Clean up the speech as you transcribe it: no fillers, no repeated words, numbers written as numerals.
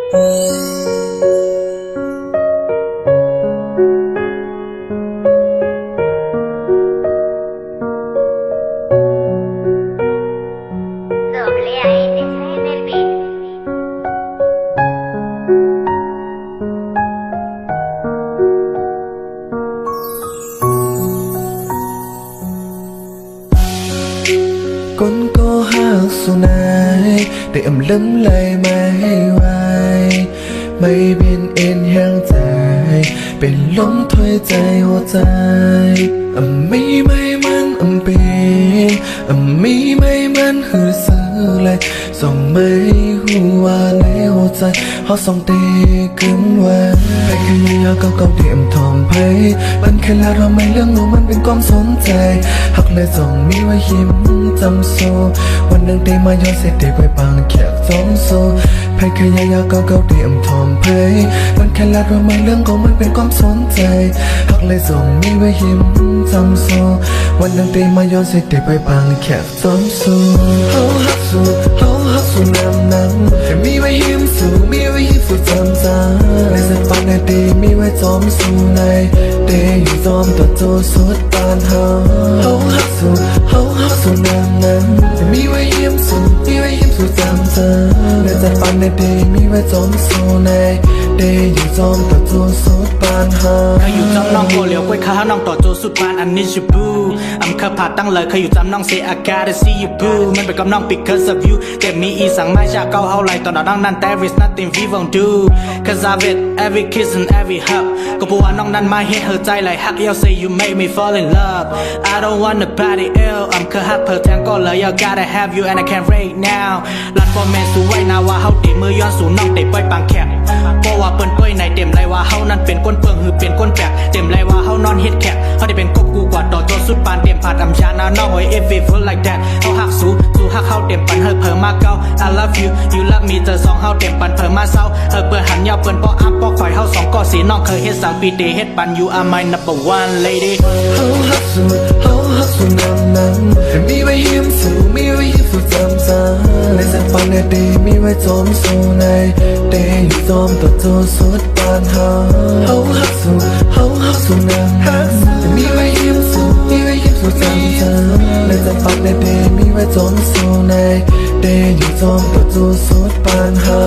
Con có hát xuân này để lấm lay mây vai mây biên yên hang dàiเป็นลมถอยใจหัวใจมีไม่มันเป็นมีไม่มันหือซื้อเลยส่งไม่หัวในหัวใจเขาส่งตีขึ้นไว้ไปแค่ยาวๆเก่าๆเดี่ยมทอมไพ่มันแค่ละเราไม่เรื่องรู้มันเป็นความสนใจหักเลยส่งมีไว้ยิ้มจำโซวันหนึ่งได้มาย้อนเสร็จได้ไปบางแขกสองโซไปแค่ยาวๆเก่าๆเดี่ยมทอมไพ่มันแค่ละเราไม่เรื่องของมันเป็นความสนใจหักเลยส่งมีไว้ยิ้มจำโซวันหนึ่งได้มาย้อนเสร็จได้ไปบางแขกสองโซเขาหักสูน้ำแต่มีไว้ยิ้มสูมีไว้ยิ้มสูจำจในสักปันในดีมีไว้จอมสูในเดย์อยู่จอมตัวโจสุดปานเขาหักสูน้ำแต่มีไว้ยิ้มสูมีไว้ยิ้มสูจำในสักปันในดีมีไว้จอมสูในเดย์อยู่จอมตัวโจสุดปานเขาอยู่จำน้องโกเหลียวกล้วยข้าวน้องต่อโจสุดปานอันนี้ชิบูเคยผ่าตั้งเลยเคยอยู่จำน้องเสียอาการได้ see you boo มันเป็นกับน้อง because of you แต่มีอีสั่งไม่จากเก่าเอาไรตอนน้องนั้น there is nothing we won't do cause of it every kiss and every hug ก็เพราะว่าน้องนั้นมาเฮ็ดเธอใจไหลฮัก you say you make me fall in love I don't want nobody else เคยฮักเธอแทงก็เลย you gotta have you and I can't right now ลัดฟอร์แมนสู้ไว้นาว่าเฮาเตะมือย้อนสู่น้องเตะปล่อยปางแคบเพราะว่าเปิ้นเป้ยในเต็มไรว่าเฮานั้นเป็นก้นเปิงหือเป็นก้นแปกเต็มไรว่าเฮานอนเฮ็ดแขกเฮาได้เป็นกบกูกว่าต่อโจสุดปานเต็มผัดอำยานาน้องไว้ if we feel like that เฮาฮักสู้ฮักเฮาเต็มปันเฮอเพิ่มมาเก่า I love you you love me เจอสองเฮาเต็มปันเพิ่มมาเศร้าเปิดหันยาวเปิ้นป้ออ้ำป้อข่อยเฮาสองก็สีน้องเคยเฮ็ดสังปีเดเฮ็ดปัน you are my number one lady เฮาฮักสูน้ำแต่มีไว้ยิ้มสูมีไว้ยิ้มสูจำในสักปันในดีมีไว้จอมสูในเดย์อยู่จอมตัวโจสุดปานเฮาฮักสูน้ำแต่มีไว้ยิ้มสูมีไว้ยิ้มสูจำในสักปันในดีมีไว้จอมสูในเดย์อยู่จอมตัวโจสุดปานเฮา